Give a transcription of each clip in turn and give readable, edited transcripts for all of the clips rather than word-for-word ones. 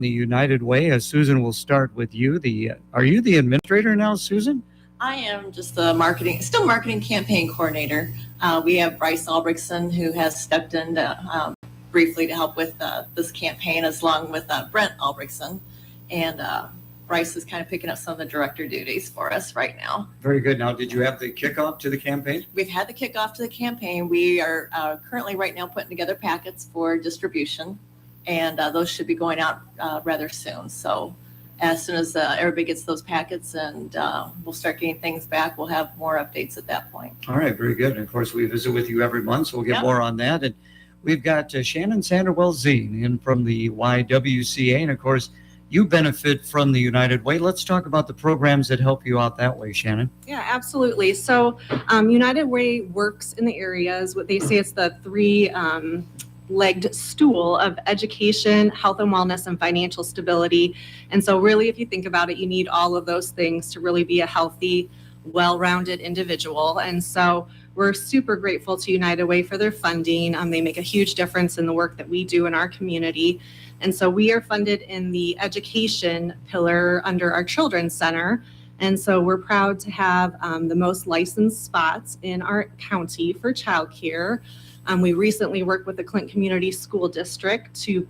the United Way. Susan, will start with you. Are you the administrator now, Susan? I am just the still marketing campaign coordinator. We have Bryce Albrechtson, who has stepped in briefly to help with this campaign, as along with Brent Albrechtson. And Bryce is kind of picking up some of the director duties for us right now. Very good. Now, did you have the kickoff to the campaign? We've had the kickoff to the campaign. We are currently right now putting together packets for distribution, and those should be going out rather soon. So as soon as everybody gets those packets and we'll start getting things back, we'll have more updates at that point. All right, very good. And of course, we visit with you every month, so we'll get more on that. And we've got Shannon Sander-Welzien in from the YWCA. And of course, you benefit from the United Way. Let's talk about the programs that help you out that way, Shannon. Yeah, absolutely. So United Way works in the areas, what they say it's the three-legged stool of education, health and wellness, and financial stability. And so really, if you think about it, you need all of those things to really be a healthy, well-rounded individual. And so we're super grateful to United Way for their funding. They make a huge difference in the work that we do in our community. And so we are funded in the education pillar under our Children's Center. And so we're proud to have the most licensed spots in our county for childcare. We recently worked with the Clinton Community School District to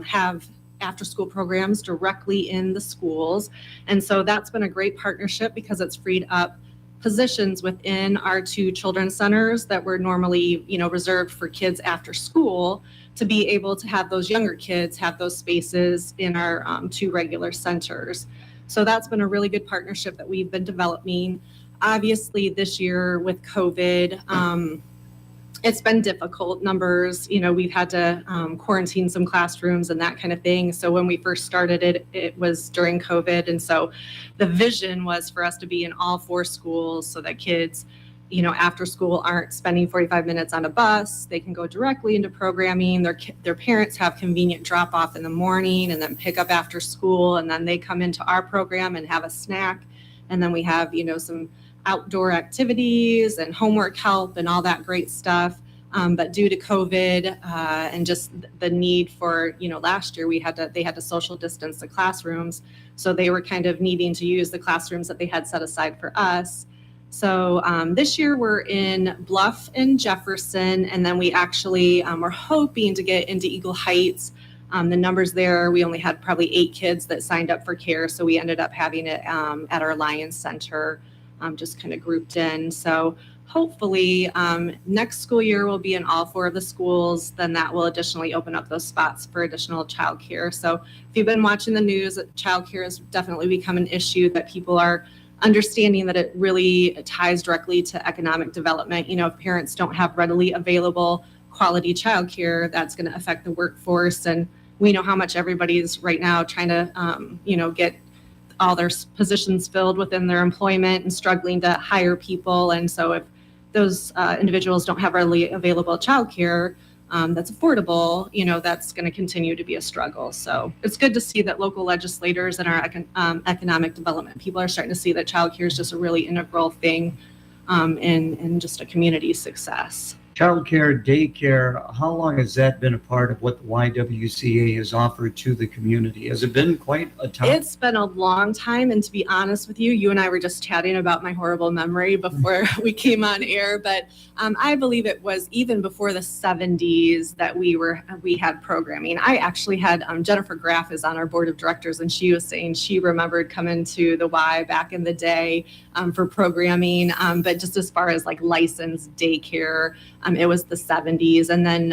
have after-school programs directly in the schools. And so that's been a great partnership because it's freed up positions within our two children's centers that were normally, reserved for kids after school, to be able to have those younger kids have those spaces in our two regular centers. So that's been a really good partnership that we've been developing. Obviously, this year with COVID, it's been difficult numbers. We've had to quarantine some classrooms and that kind of thing. So when we first started it was during COVID. And so the vision was for us to be in all 4 schools so that kids, after school aren't spending 45 minutes on a bus. They can go directly into programming. Their parents have convenient drop off in the morning and then pick up after school. And then they come into our program and have a snack. And then we have, some outdoor activities and homework help and all that great stuff. But due to COVID and just the need for, last year they had to social distance the classrooms. So they were kind of needing to use the classrooms that they had set aside for us. So this year we're in Bluff and Jefferson, and then we actually we're hoping to get into Eagle Heights. The numbers there, we only had probably 8 kids that signed up for care. So we ended up having it at our Lions Center, just kind of grouped in. So hopefully next school year we'll be in all 4 of the schools. Then that will additionally open up those spots for additional childcare. So if you've been watching the news, childcare has definitely become an issue that people are understanding that it really ties directly to economic development. If parents don't have readily available quality childcare, that's going to affect the workforce. And we know how much everybody's right now trying to, get all their positions filled within their employment and struggling to hire people. And so if those individuals don't have readily available childcare that's affordable, that's going to continue to be a struggle. So it's good to see that local legislators and our economic development people are starting to see that childcare is just a really integral thing in just a community success. Childcare, daycare, how long has that been a part of what the YWCA has offered to the community? Has it been quite a time? It's been a long time, and to be honest with you, you and I were just chatting about my horrible memory before we came on air, but I believe it was even before the 70s that we had programming. I actually had Jennifer Graff is on our board of directors, and she was saying she remembered coming to the Y back in the day for programming, but just as far as like licensed daycare, it was the 70s. And then,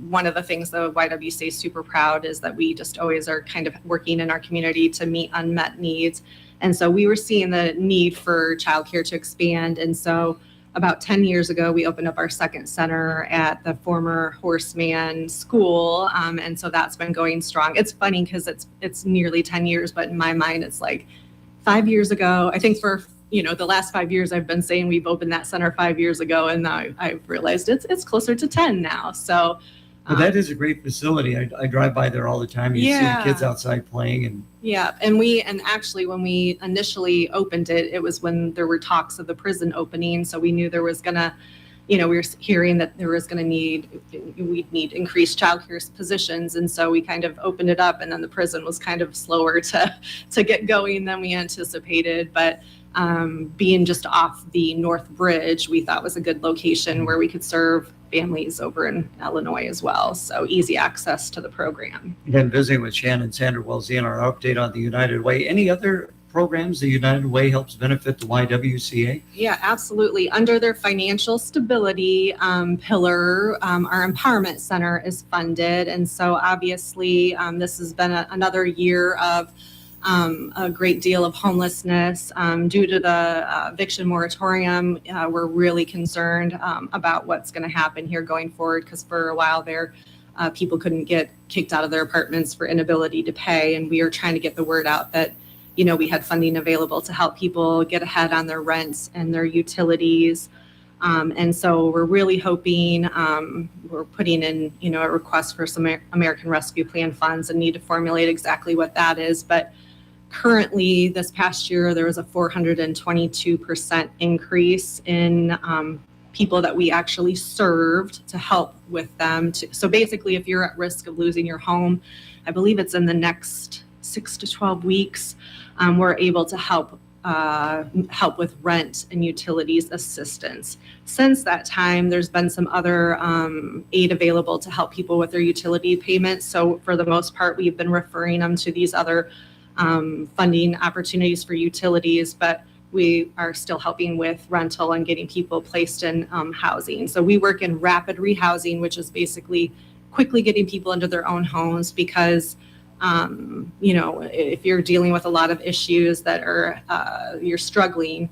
one of the things the YWCA is super proud is that we just always are kind of working in our community to meet unmet needs. And so we were seeing the need for childcare to expand. And so about 10 years ago, we opened up our second center at the former Horseman School. And so that's been going strong. It's funny because it's nearly 10 years, but in my mind, it's like 5 years ago. I think for the last 5 years I've been saying we've opened that center 5 years ago, and now I've realized it's closer to 10 now. So well, that is a great facility. I drive by there all the time. You see the kids outside playing. And actually when we initially opened it, it was when there were talks of the prison opening. So we knew there was gonna we were hearing that we'd need increased childcare positions. And so we kind of opened it up, and then the prison was kind of slower to get going than we anticipated. But being just off the North Bridge, we thought was a good location where we could serve families over in Illinois as well. So easy access to the program. Again, visiting with Shannon Sander-Welzien, our update on the United Way. Any other programs the United Way helps benefit the YWCA? Yeah, absolutely. Under their financial stability pillar, our Empowerment Center is funded. And so obviously this has been another year of a great deal of homelessness due to the eviction moratorium. We're really concerned about what's going to happen here going forward, because for a while there, people couldn't get kicked out of their apartments for inability to pay. And we are trying to get the word out that, we had funding available to help people get ahead on their rents and their utilities. And so we're really hoping, we're putting in, a request for some American Rescue Plan funds and need to formulate exactly what that is. But currently, this past year, there was a 422% increase in people that we actually served to help with them. So basically, if you're at risk of losing your home, I believe it's in the next 6 to 12 weeks, we're able to help with rent and utilities assistance. Since that time, there's been some other aid available to help people with their utility payments. So for the most part, we've been referring them to these other funding opportunities for utilities, but we are still helping with rental and getting people placed in housing. So we work in rapid rehousing, which is basically quickly getting people into their own homes, because if you're dealing with a lot of issues that are you're struggling,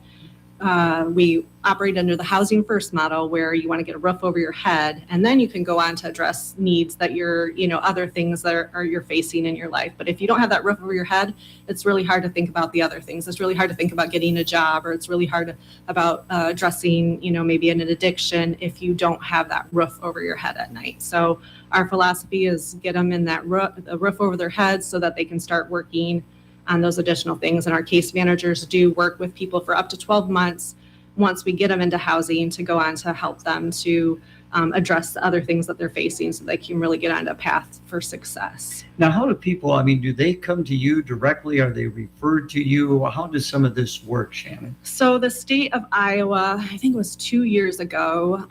we operate under the housing first model, where you want to get a roof over your head, and then you can go on to address needs that you're, other things that you're facing in your life. But if you don't have that roof over your head, it's really hard to think about the other things. It's really hard to think about getting a job, or it's really hard about addressing, maybe an addiction, if you don't have that roof over your head at night. So our philosophy is get them in that roof over their heads so that they can start working on those additional things. And our case managers do work with people for up to 12 months once we get them into housing, to go on to help them to address the other things that they're facing, so they can really get on a path for success. Now, how do people, do they come to you directly? Are they referred to you? How does some of this work, Shannon? So the state of Iowa, I think it was 2 years ago,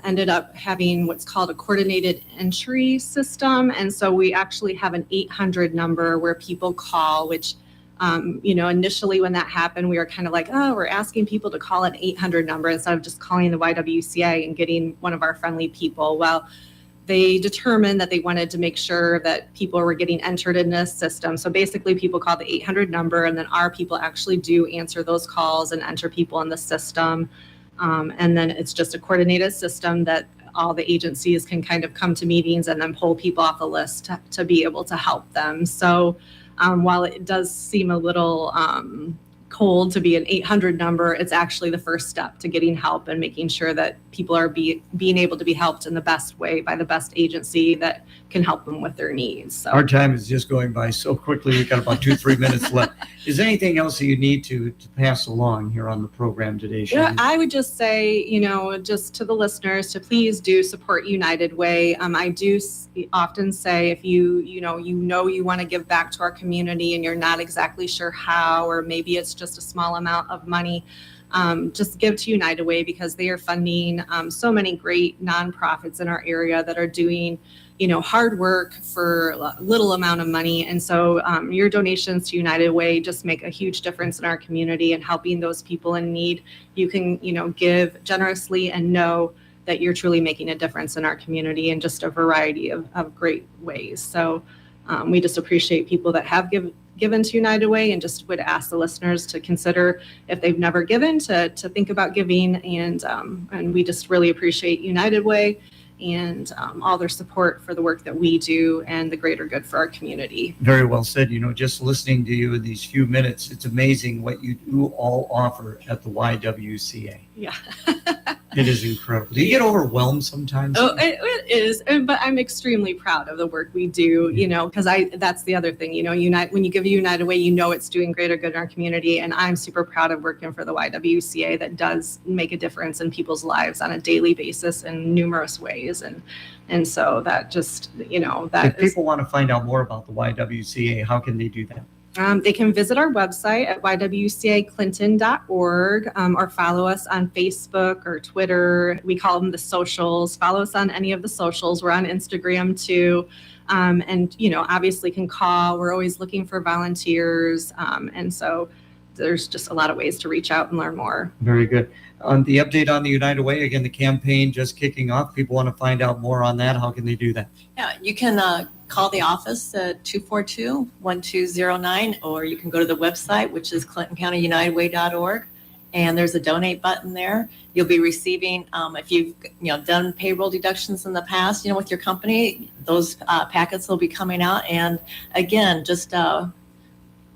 ended up having what's called a coordinated entry system. And so we actually have an 800 number where people call, which initially when that happened, we were kind of like, we're asking people to call an 800 number instead of just calling the YWCA and getting one of our friendly people. Well, they determined that they wanted to make sure that people were getting entered in this system. So basically, people call the 800 number, and then our people actually do answer those calls and enter people in the system. And then it's just a coordinated system that all the agencies can kind of come to meetings and then pull people off the list to be able to help them. So while it does seem a little cold to be an 800 number, it's actually the first step to getting help and making sure that people are being able to be helped in the best way by the best agency that can help them with their needs. So our time is just going by so quickly. We've got about 2-3 minutes left. Is there anything else that you need to pass along here on the program today, Shannon? Yeah, I would just say, just to the listeners, to please do support United Way. I do often say, if you want to give back to our community and you're not exactly sure how, or maybe it's just a small amount of money, just give to United Way, because they are funding so many great nonprofits in our area that are doing hard work for a little amount of money. And so your donations to United Way just make a huge difference in our community and helping those people in need. You can, give generously and know that you're truly making a difference in our community in just a variety of great ways. So we just appreciate people that have given to United Way, and just would ask the listeners to consider, if they've never given, to think about giving. And we just really appreciate United Way and all their support for the work that we do and the greater good for our community. Very well said. Just listening to you in these few minutes, it's amazing what you do all offer at the YWCA. Yeah. It is incredible. Do you get overwhelmed sometimes? Oh, it is, but I'm extremely proud of the work we do, because that's the other thing, when you give a United Way, it's doing greater good in our community. And I'm super proud of working for the YWCA that does make a difference in people's lives on a daily basis in numerous ways. And so that just, If people want to find out more about the YWCA, how can they do that? They can visit our website at ywcaclinton.org or follow us on Facebook or Twitter. We call them the socials. Follow us on any of the socials. We're on Instagram too. And, obviously can call. We're always looking for volunteers. And so there's just a lot of ways to reach out and learn more. Very good. On the update on the United Way, again, the campaign just kicking off. People want to find out more on that. How can they do that? Yeah, you can call the office at 242-1209, or you can go to the website, which is clintoncountyunitedway.org, and there's a donate button there. You'll be receiving, if you've done payroll deductions in the past, with your company, those packets will be coming out. And again, just to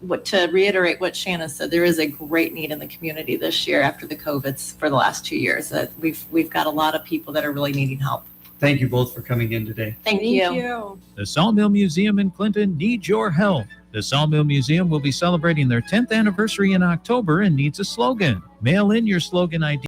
reiterate what Shannon said, there is a great need in the community this year after the COVIDs for the last 2 years. We've got a lot of people that are really needing help. Thank you both for coming in today. Thank you. The Sawmill Museum in Clinton needs your help. The Sawmill Museum will be celebrating their 10th anniversary in October and needs a slogan. Mail in your slogan idea